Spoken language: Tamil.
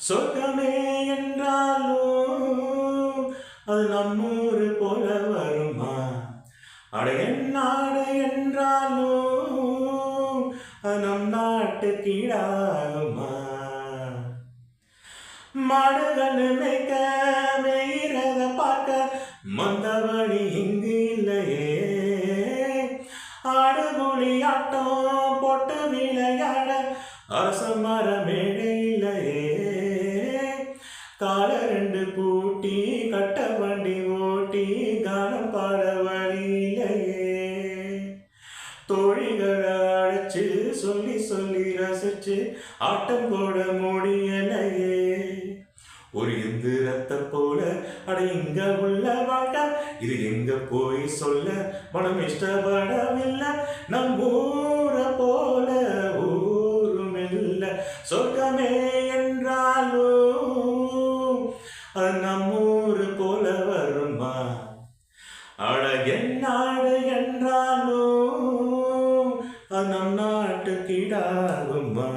சொர்க்கமே என்றாலும் அது நம்மூரு போல வருமா? அட என் நாடு என்றாலும் அது நம் நாட்டு கீழாகுமா? மாடுகள் மேய்க்க மேயிறத பார்க்க மந்தவழி இங்கு இல்லையே. ஆடுபுலி ஆட்டம் போட்டு விளையாட அரச மர மேடை இல்லையே. கால ரெண்டு பூட்டி கட்ட வண்டி ஓட்டி கானம் பாட வழி இல்லையே. தோழிகளை அழைச்சு சொல்லி சொல்லி ரசிச்சு ஆட்டம் போட முடியலையே. ஒரு எந்திரத்தை போல அட இங்க உள்ள வாழ்க்கை இது எங்க போய் சொல்ல மனம் இஷ்டப்படவில்லை. நம் ஊரை போல ஊரும் இல்ல. சொர்க்கமே என்றாலும் அது நம் ஊரு போல வருமா? அட என் நாடு என்றாலும் அது நம் நாட்டு கீழாகுமா?